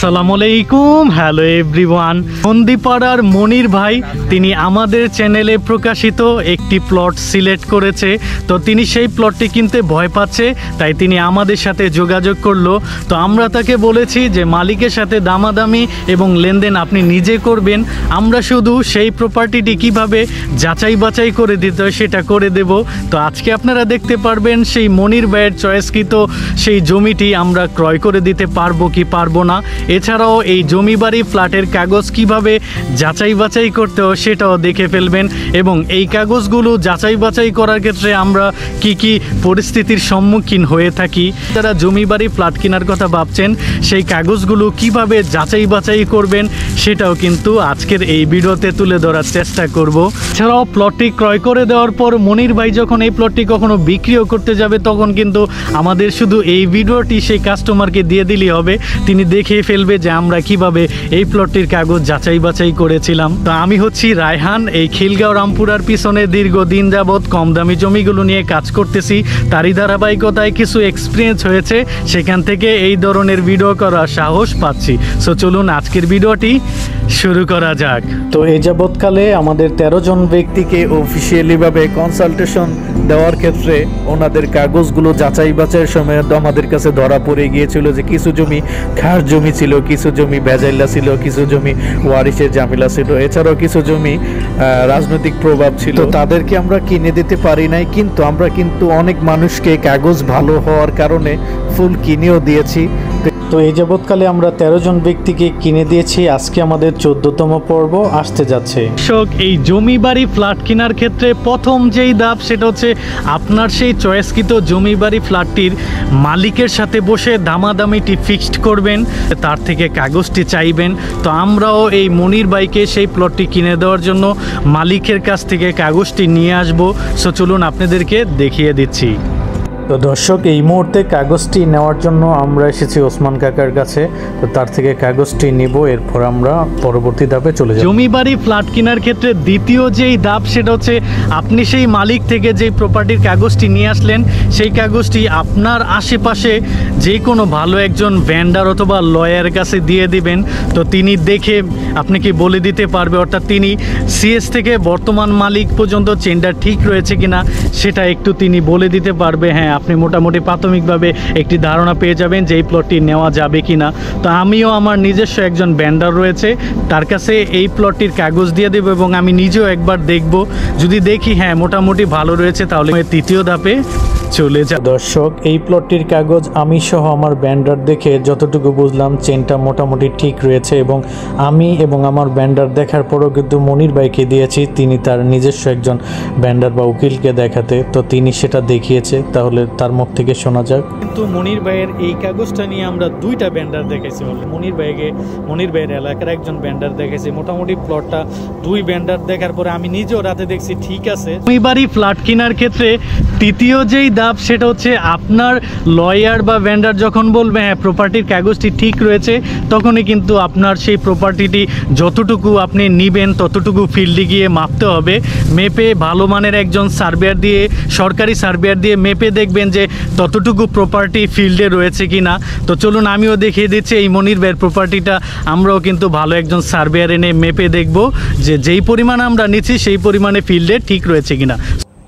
আসসালামু আলাইকুম, hello everyone. মন্দিপাড়ার মনির ভাই তিনি আমাদের চ্যানেলে প্রকাশিত একটি প্লট সিলেক্ট করেছে। তো তিনি সেই প্লটটি কিনতে ভয় পাচ্ছে, তাই তিনি আমাদের সাথে যোগাযোগ করলো। তো আমরা তাকে বলেছি যে মালিকের সাথে দামাদামি এবং লেনদেন আপনি নিজে করবেন, আমরা শুধু সেই প্রপার্টিটি কিভাবে যাচাই বাছাই করে দিতে হয় সেটা করে দেব। তো আজকে আপনারা দেখতে পারবেন সেই মনির ভাইয়ের চয়েসকৃত সেই জমিটি আমরা ক্রয় করে দিতে পারবো কি পারবো না। এছাড়াও এই জমি বাড়ি ফ্ল্যাটের কাগজ কিভাবে যাচাই বাছাই করতে হয় সেটাও দেখে ফেলবেন, এবং এই কাগজগুলো যাচাই বাছাই করার ক্ষেত্রে আমরা কি কি পরিস্থিতির সম্মুখীন হয়ে থাকি। যারা জমি বাড়ি ফ্ল্যাট কেনার কথা ভাবছেন সেই কাগজগুলো কিভাবে যাচাই বাছাই করবেন সেটাও কিন্তু আজকের এই ভিডিওতে তুলে ধরার চেষ্টা করব। এছাড়াও প্লটটি ক্রয় করে দেওয়ার পর মনির ভাই যখন এই প্লটটি কখনো বিক্রিও করতে যাবে তখন কিন্তু আমাদের শুধু এই ভিডিওটি সেই কাস্টমারকে দিয়ে দিলেই হবে, তিনি দেখে ফেলবে যে আমরা কিভাবে এই প্লটটির কাগজ যাচাই বাছাই করেছিলাম। তো আমি হচ্ছি রায়হান, এই খিলগাঁও রামপুরার পিছনে দীর্ঘদিন যাবৎ কম দামি জমিগুলো নিয়ে কাজ করতেছি। তারই ধারাবাহিকতায় কিছু এক্সপিরিয়েন্স হয়েছে, সেখান থেকে এই ধরনের ভিডিও করার সাহস পাচ্ছি। সো চলুন আজকের ভিডিওটি শুরু করা যাক। তো এই যাবৎকালে আমাদের 13 জন ব্যক্তিকে অফিসিয়ালিভাবে কনসালটেশন দেওয়ার ক্ষেত্রে ওনাদের কাগজগুলো যাচাই বাছাইয়ের সময় আমাদের কাছে ধরা পড়ে গিয়েছিল যে কিছু জমি খাস জমি ছিল, কিছু জমি ভেজাইলা ছিল, কিছু জমি ওয়ারিশের ঝামেলা ছিল, এছাড়াও কিছু জমি রাজনৈতিক প্রভাব ছিল। তাদেরকে আমরা কিনে দিতে পারি নাই, কিন্তু আমরা অনেক মানুষকে কাগজ ভালো হওয়ার কারণে ফুল কিনেও দিয়েছি। তো এই যাবৎকালে আমরা 13 জন ব্যক্তিকে কিনে দিয়েছি, আজকে আমাদের 14তম পর্ব আসতে যাচ্ছে। এই জমি বাড়ি ফ্ল্যাট কেনার ক্ষেত্রে প্রথম যেই ধাপ সেটা হচ্ছে আপনার সেই চয়েসকৃত জমি বাড়ি ফ্ল্যাটটির মালিকের সাথে বসে দামাদামিটি ফিক্সড করবেন, তার থেকে কাগজটি চাইবেন। তো আমরাও এই মনির ভাইকে সেই প্লটটি কিনে দেওয়ার জন্য মালিকের কাছ থেকে কাগজটি নিয়ে আসবো। সো চলুন আপনাদেরকে দেখিয়ে দিচ্ছি। তো দর্শক, এই মুহূর্তে কাগজটি নেওয়ার জন্য আমরা এসেছি ওসমান কাকার কাছে। তো তার থেকে কাগজটি নিব, এরপর আমরা পরবর্তী ধাপে চলে যাব। জমি বাড়ি ফ্ল্যাট কেনার ক্ষেত্রে দ্বিতীয় যেই ধাপ সেটা হচ্ছে আপনি সেই মালিক থেকে যেই প্রপার্টির কাগজটি নিয়ে আসলেন সেই কাগজটি আপনার আশেপাশে যে কোনো ভালো একজন ভেন্ডার অথবা লয়ারের কাছে দিয়ে দিবেন। তো তিনি দেখে আপনাকে বলে দিতে পারবে, অর্থাৎ তিনি সিএস থেকে বর্তমান মালিক পর্যন্ত চেনটা ঠিক রয়েছে কিনা সেটা একটু তিনি বলে দিতে পারবে। হ্যাঁ, আপনি মোটামুটি প্রাথমিকভাবে একটি ধারণা পেয়ে যাবেন যে এই প্লটটি নেওয়া যাবে কিনা। তো আমিও আমার নিজস্ব একজন ভেন্ডার রয়েছে, তার কাছে এই প্লটটির কাগজ দিয়ে দেবো এবং আমি নিজেও একবার দেখব। যদি দেখি হ্যাঁ মোটামুটি ভালো রয়েছে তাহলে তৃতীয় ধাপে চলে যা। দর্শক, এই প্লটটির কাগজ আমি সহ আমার ব্যান্ডার দেখে যতটুকু বুঝলাম চেনটা মোটামুটি ঠিক রয়েছে, এবং আমি এবং আমার ব্যান্ডার দেখার পরও কিন্তু মনির ভাইকে দিয়েছি, তিনি তার নিজস্ব একজন ব্যান্ডার বা উকিলকে দেখাতে। তো তিনি সেটা দেখিয়েছে, তাহলে তার মুখ থেকে শোনা যাক। কিন্তু মনির ভাইয়ের এই কাগজটা নিয়ে আমরা দুইটা ব্যান্ডার দেখেছি, মনির ভাইয়ের এলাকার একজন ব্যান্ডার দেখেছি। মোটামুটি প্লটটা দুই ব্যান্ডার দেখার পরে আমি নিজেও রাতে দেখছি ঠিক আছে। জমি বাড়ি ফ্ল্যাট কেনার ক্ষেত্রে তৃতীয় যেই ধাপ সেটা হচ্ছে আপনার লয়ার বা ভেন্ডার যখন বলবে হ্যাঁ প্রপার্টির কাগজটি ঠিক রয়েছে, তখনই কিন্তু আপনার সেই প্রপার্টিটি যতটুকু আপনি নেবেন ততটুকু ফিল্ডে গিয়ে মাপতে হবে। মেপে ভালো মানের একজন সার্ভেয়ার দিয়ে, সরকারি সার্ভেয়ার দিয়ে মেপে দেখবেন যে ততটুকু প্রপার্টি ফিল্ডে রয়েছে কি না। তো চলুন আমিও দেখিয়ে দিচ্ছি এই মনির ভাইয়ের প্রপার্টিটা আমরাও কিন্তু ভালো একজন সার্ভেয়ার এনে মেপে দেখব যে যেই পরিমাণ আমরা নিচ্ছি সেই পরিমাণে ফিল্ডে ঠিক রয়েছে কিনা।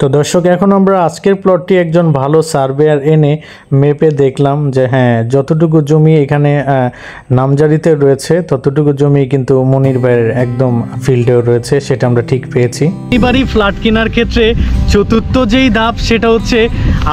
তো দর্শক, এখন আমরা আজকের প্লটটি একজন ভালো সার্ভেয়ার এনে মেপে দেখলাম যে হ্যাঁ যতটুকু জমি এখানে নামজারিতে রয়েছে ততটুকু জমি কিন্তু মনির ভাইয়ের একদম ফিল্ডেও রয়েছে, সেটা আমরা ঠিক পেয়েছি। এই বাড়ি ফ্ল্যাট কেনার ক্ষেত্রে চতুর্থ যেই ধাপ সেটা হচ্ছে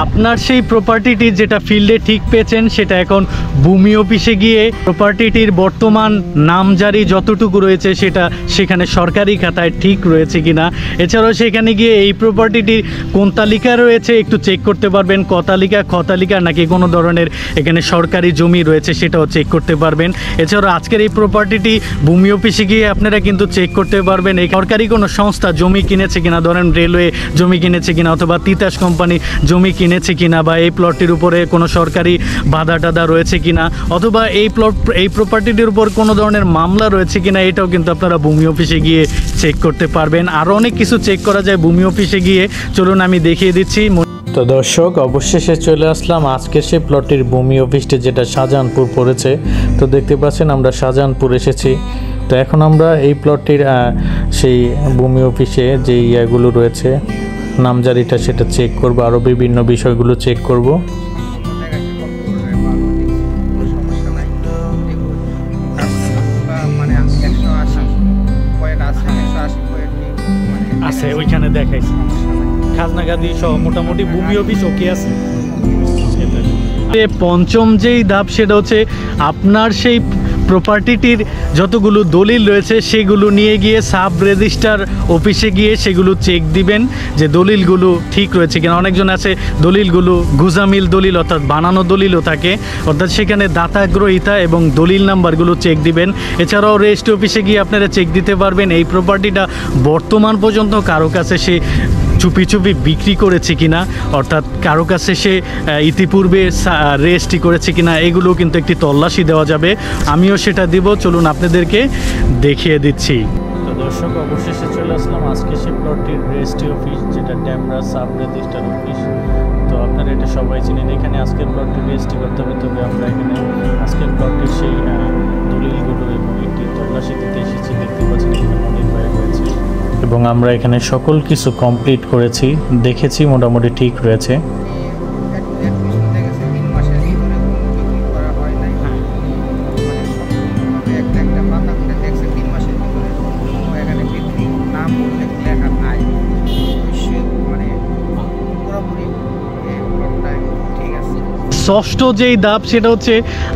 আপনার সেই প্রপার্টিটি যেটা ফিল্ডে ঠিক পেয়েছেন সেটা এখন ভূমি অফিসে গিয়ে প্রপার্টিটির বর্তমান নামজারি যতটুকু রয়েছে সেটা সেখানে সরকারি খাতায় ঠিক রয়েছে কিনা। এছাড়াও সেখানে গিয়ে এই প্রপার্টিটি কোন তালিকা রয়েছে একটু চেক করতে পারবেন, ক তালিকা খ তালিকা নাকি কোনো ধরনের এখানে সরকারি জমি রয়েছে সেটাও চেক করতে পারবেন। এছাড়াও আজকের এই প্রপার্টিটি ভূমি অফিসে গিয়ে আপনারা কিন্তু চেক করতে পারবেন এই সরকারি কোনো সংস্থা জমি কিনেছে কিনা, ধরেন রেলওয়ে জমি কিনেছে কিনা অথবা তিতাস কোম্পানি জমি কিনেছে কিনা, বা এই প্লটটির উপরে কোনো সরকারি বাধা টাধা রয়েছে কিনা, অথবা এই প্রপার্টিটির উপর কোনো ধরনের মামলা রয়েছে কিনা, এটাও কিন্তু আপনারা ভূমি অফিসে গিয়ে চেক করতে পারবেন। আরও অনেক কিছু চেক করা যায় ভূমি অফিসে গিয়ে, চলুন আমি দেখিয়ে দিচ্ছি। তো দর্শক অবশেষে চলে আসলাম আজকে সেই প্লটটির ভূমি অফিসটি, যেটা শাহজাহানপুর পড়েছে। তো দেখতে পাচ্ছেন আমরা শাহজাহানপুর এসেছি। তো এখন আমরা এই প্লটটির সেই ভূমি অফিসে যে ইয়াগুলো রয়েছে নামজারিটা সেটা চেক করব, আরও বিভিন্ন বিষয়গুলো চেক করব। আছে ওইখানে দেখাইছি খাজনাগাদি সহ মোটামুটি ভূমি অফিস ওকে আছে। পঞ্চম যেই ধাপ সেটা হচ্ছে আপনার সেই প্রপার্টিটির যতগুলো দলিল রয়েছে সেগুলো নিয়ে গিয়ে সাব রেজিস্ট্রার অফিসে গিয়ে সেগুলো চেক দিবেন যে দলিলগুলো ঠিক রয়েছে কিনা। অনেকজন আছে দলিলগুলো গুজামিল দলিল অর্থাৎ বানানো দলিলও থাকে, অর্থাৎ সেখানে দাতাগ্রহিতা এবং দলিল নাম্বারগুলো চেক দিবেন। এছাড়াও রেজিস্ট্রি অফিসে গিয়ে আপনারা চেক দিতে পারবেন এই প্রপার্টিটা বর্তমান পর্যন্ত কারো কাছে সে চুপি চুপি বিক্রি করেছে কিনা, অর্থাৎ কারো কাছে সে ইতিপূর্বে রেজিস্ট্রি করেছে কিনা, এগুলো কিন্তু একটি তল্লাশি দেওয়া যাবে। আমিও সেটা দিব, চলুন আপনাদেরকে দেখিয়ে দিচ্ছি। তো দর্শক অবশেষে চলে আসলাম আজকে সেই প্লটটির রেজিস্ট্রি অফিস, যেটা ড্যামরা সাব রেজিস্ট্রার অফিস। তো আপনারা এটা সবাই চিনেন। এখানে আজকের প্লটটি রেজিস্ট্রি করতে হবে, তবে আমরা এখানে আজকের প্লটটির সেই দলিলগুলো এবং একটি তল্লাশি দিতে এসেছি। দেখতে পাচ্ছেন এখানে মনির ভাই রয়েছে এবং আমরা এখানে সকল কিছু কমপ্লিট করেছি, দেখেছি মোটামুটি ঠিক রয়েছে। ষষ্ঠ যেই ধাপ সেটা হচ্ছে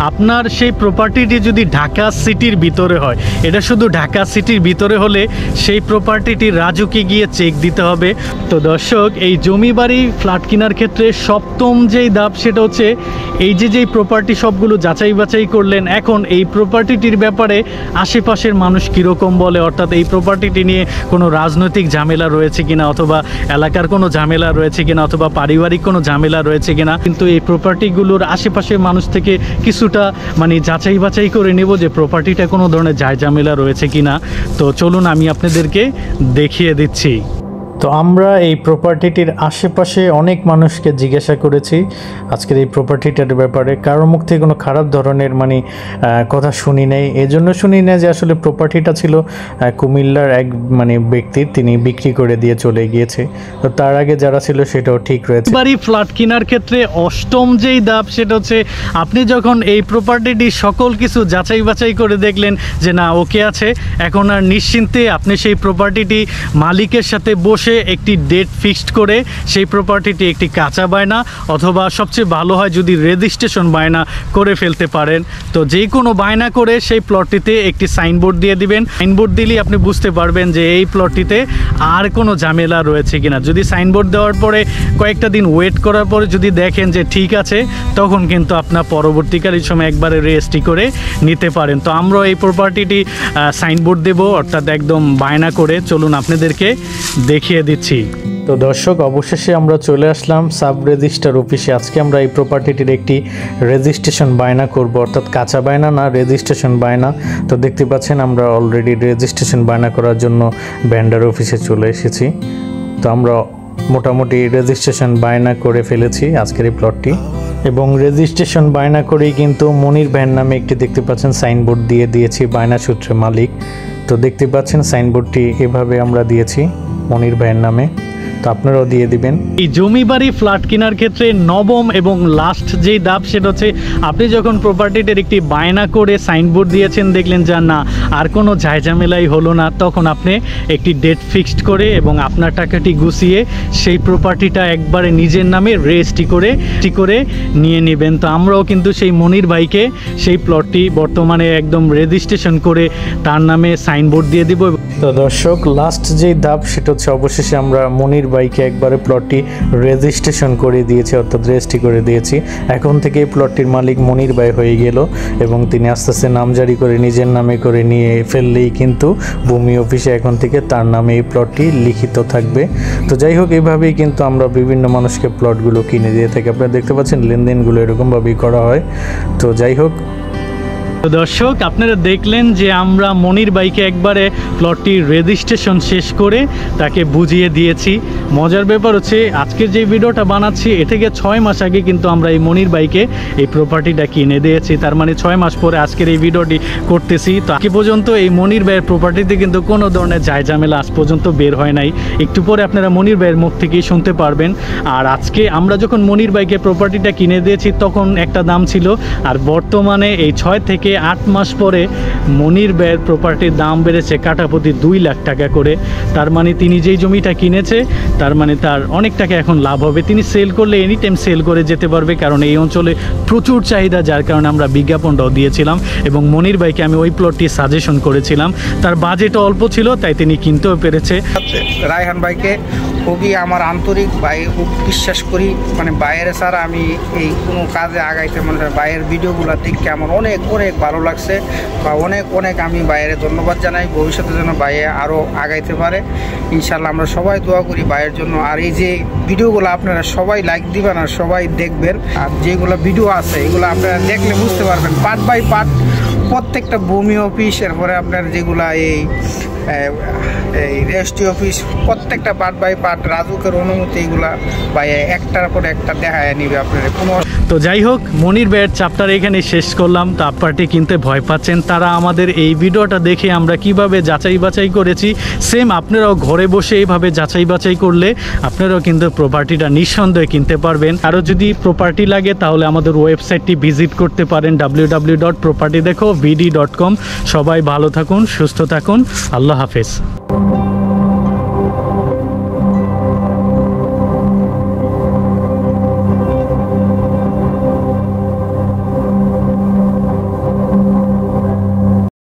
আপনার সেই প্রপার্টিটি যদি ঢাকা সিটির ভিতরে হয়, এটা শুধু ঢাকা সিটির ভিতরে হলে সেই প্রপার্টিটি রাজুকে গিয়ে চেক দিতে হবে। তো দর্শক এই জমি বাড়ি ফ্ল্যাট কেনার ক্ষেত্রে সপ্তম যেই ধাপ সেটা হচ্ছে এই যেই প্রপার্টি সবগুলো যাচাই বাছাই করলেন, এখন এই প্রপার্টিটির ব্যাপারে আশেপাশের মানুষ কীরকম বলে, অর্থাৎ এই প্রপার্টিটি নিয়ে কোনো রাজনৈতিক ঝামেলা রয়েছে কিনা, অথবা এলাকার কোনো ঝামেলা রয়েছে কিনা, অথবা পারিবারিক কোনো ঝামেলা রয়েছে কিনা। কিন্তু এই প্রপার্টিগুলোর আশেপাশের মানুষ থেকে কিছুটা যাচাই বাছাই করে নেব যে প্রপার্টিটা কোনো ধরনের ঝামেলা রয়েছে কিনা। তো চলুন আমি আপনাদেরকে দেখিয়ে দিচ্ছি। তো আমরা এই প্রপার্টিটির আশেপাশে অনেক মানুষকে জিজ্ঞাসা করেছি আজকের এই প্রপার্টিটার ব্যাপারে, কারোর মুখ থেকে কোনো খারাপ ধরনের কথা শুনি নাই। এজন্য শুনি না যে আসলে প্রপার্টিটা ছিল কুমিল্লার এক ব্যক্তির, তিনি বিক্রি করে দিয়ে চলে গিয়েছে। তো তার আগে যারা ছিল সেটাও ঠিক রয়েছে। বাড়ি ফ্ল্যাট কেনার ক্ষেত্রে অষ্টম যেই ধাপ সেটা হচ্ছে আপনি যখন এই প্রপার্টিটি সকল কিছু যাচাই বাছাই করে দেখলেন যে না ওকে আছে, এখন আর নিশ্চিন্তে আপনি সেই প্রপার্টিটি মালিকের সাথে বসে একটি ডেট ফিক্সড করে সেই প্রপার্টিটি একটি কাঁচা বায়না অথবা সবচেয়ে ভালো হয় যদি রেজিস্ট্রেশন বায়না করে ফেলতে পারেন। তো যে কোনো বায়না করে সেই প্লটটিতে একটি সাইনবোর্ড দিয়ে দিবেন। সাইনবোর্ড দিলেই আপনি বুঝতে পারবেন যে এই প্লটটিতে আর কোনো ঝামেলা রয়েছে কিনা। যদি সাইনবোর্ড দেওয়ার পরে কয়েকটা দিন ওয়েট করার পরে যদি দেখেন যে ঠিক আছে, তখন কিন্তু আপনার পরবর্তীকালীন সময় একবারে রেজিস্ট্রি করে নিতে পারেন। তো আমরা এই প্রপার্টিটি সাইনবোর্ড দেব, অর্থাৎ একদম বায়না করে। চলুন আপনাদেরকে দেখিয়ে দিচ্ছি। তো দর্শক অবশেষে আমরা চলে আসলাম সাব রেজিস্ট্রার অফিসে। আজকে আমরা এই প্রপার্টিটির একটি রেজিস্ট্রেশন বায়না করব, অর্থাৎ কাঁচা বায়না না, রেজিস্ট্রেশন বায়না। তো দেখতে পাচ্ছেন আমরা অলরেডি রেজিস্ট্রেশন বায়না করার জন্য ভেন্ডার অফিসে চলে এসেছি। তো আমরা মোটামুটি রেজিস্ট্রেশন বায়না করে ফেলেছি আজকের এই প্লটটি, এবং রেজিস্ট্রেশন বায়না করেই কিন্তু মনির ভ্যান নামে একটি দেখতে পাচ্ছেন সাইনবোর্ড দিয়ে দিয়েছি, বায়না সূত্রে মালিক। তো দেখতে পাচ্ছেন সাইনবোর্ডটি এভাবে আমরা দিয়েছি মনির ভাইয়ের নামে, তো আপনারাও দিয়ে দিবেন। এই জমি বাড়ি ফ্ল্যাট কেনার ক্ষেত্রে নবম এবং লাস্ট যেই ধাপ সেটা হচ্ছে আপনি যখন প্রপার্টিটির একটি বায়না করে সাইনবোর্ড দিয়েছেন, দেখলেন যে না আর কোনো ঝামেলাই হলো না, তখন আপনি একটি ডেট ফিক্সড করে এবং আপনার টাকাটি গুছিয়ে সেই প্রপার্টিটা একবারে নিজের নামে রেজিস্ট্রি করে নিয়ে নেবেন। তো আমরাও কিন্তু সেই মনির ভাইকে সেই প্লটটি বর্তমানে একদম রেজিস্ট্রেশন করে তার নামে সাইনবোর্ড দিয়ে দিব। তো দর্শক লাস্ট যেই ধাপ সেটা হচ্ছে অবশেষে আমরা মনির ভাইকে একবারে প্লটটি রেজিস্ট্রেশন করে দিয়েছি, অর্থাৎ রেজিস্ট্রি করে দিয়েছি। এখন থেকে এই প্লটটির মালিক মনির ভাই হয়ে গেল এবং তিনি আস্তে আস্তে নামজারি করে নিজের নামে করে নিয়ে ফেললেই কিন্তু ভূমি অফিসে এখন থেকে তার নামে এই প্লটটি লিখিত থাকবে। তো যাই হোক, এইভাবেই কিন্তু আমরা বিভিন্ন মানুষকে প্লটগুলো কিনে দিয়ে থাকি। আপনারা দেখতে পাচ্ছেন লেনদেনগুলো এরকমভাবেই করা হয়। তো যাই হোক, তো দর্শক, আপনারা দেখলেন যে আমরা মনির ভাইকে একবারে প্লটটির রেজিস্ট্রেশন শেষ করে তাকে বুঝিয়ে দিয়েছি। মজার ব্যাপার হচ্ছে আজকের যে ভিডিওটা বানাচ্ছি এ থেকে 6 মাস আগে কিন্তু আমরা এই মনির ভাইকে এই প্রপার্টিটা কিনে দিয়েছি। তার মানে 6 মাস পরে আজকের এই ভিডিওটি করতেছি। তো আজকে পর্যন্ত এই মনির ভাইয়ের প্রপার্টিতে কিন্তু কোনো ধরনের ঝামেলা আজ পর্যন্ত বের হয় নাই। একটু পরে আপনারা মনির ভাইয়ের মুখ থেকেই শুনতে পারবেন। আর আজকে আমরা যখন মনির ভাইকে প্রপার্টিটা কিনে দিয়েছি তখন একটা দাম ছিল, আর বর্তমানে এই 6 থেকে 8 মাস পরে মনির ভাইয়ের প্রপার্টির দাম বেড়েছে কাঠাপ্রতি 2 লাখ টাকা করে। তার মানে তিনি যেই জমিটা কিনেছে তার মানে তার অনেক টাকা এখন লাভ হবে। তিনি সেল করলে এনি টাইম সেল করে যেতে পারবে, কারণ এই অঞ্চলে প্রচুর চাহিদা, যার কারণে আমরা বিজ্ঞাপনটাও দিয়েছিলাম এবং মনির ভাইকে আমি ওই প্লটটি সাজেশন করেছিলাম। তার বাজেটও অল্প ছিল, তাই তিনি কিনতেও পেরেছে। রায়হান ভাইকে খুবই আমার আন্তরিক ভাই, খুব বিশ্বাস করি। মানে বাইরে ছাড়া আমি এই কোনো কাজে আগাইতে মানে বাইরের ভিডিওগুলো দেখে আমার অনেক অনেক ভালো লাগছে, বা অনেক অনেক আমি বাইরে ধন্যবাদ জানাই। ভবিষ্যতে যেন বাইরে আরও আগাইতে পারে ইনশাল্লাহ আমরা সবাই দোয়া করি বাইরের জন্য। আর এই যে ভিডিওগুলো আপনারা সবাই লাইক দিবেন আর সবাই দেখবেন, আর যেগুলো ভিডিও আছে এগুলো আপনারা দেখলে বুঝতে পারবেন পার্ট বাই পার্ট প্রত্যেকটা ভূমি অফিস, এরপরে আপনার যেগুলা এই রেজিস্ট্রি অফিস প্রত্যেকটা পার্ট বাই পার্ট রাজুকের অনুমতি এগুলা বা একটার পর একটা দেখায় নিবে আপনার কোনো। তো যাই হোক, মনির ভাইয়ের চ্যাপ্টার এখানে শেষ করলাম। তো আপনারটি কিনতে ভয় পাচ্ছেন তারা আমাদের এই ভিডিওটা দেখে আমরা কিভাবে যাচাই বাছাই করেছি, সেম আপনারাও ঘরে বসে এইভাবে যাচাই বাছাই করলে আপনারাও কিন্তু প্রপার্টিটা নিঃসন্দেহে কিনতে পারবেন। আরও যদি প্রপার্টি লাগে তাহলে আমাদের ওয়েবসাইটটি ভিজিট করতে পারেন www.propertydekhovd.com। সবাই ভালো থাকুন, সুস্থ থাকুন, আল্লাহ হাফেজ।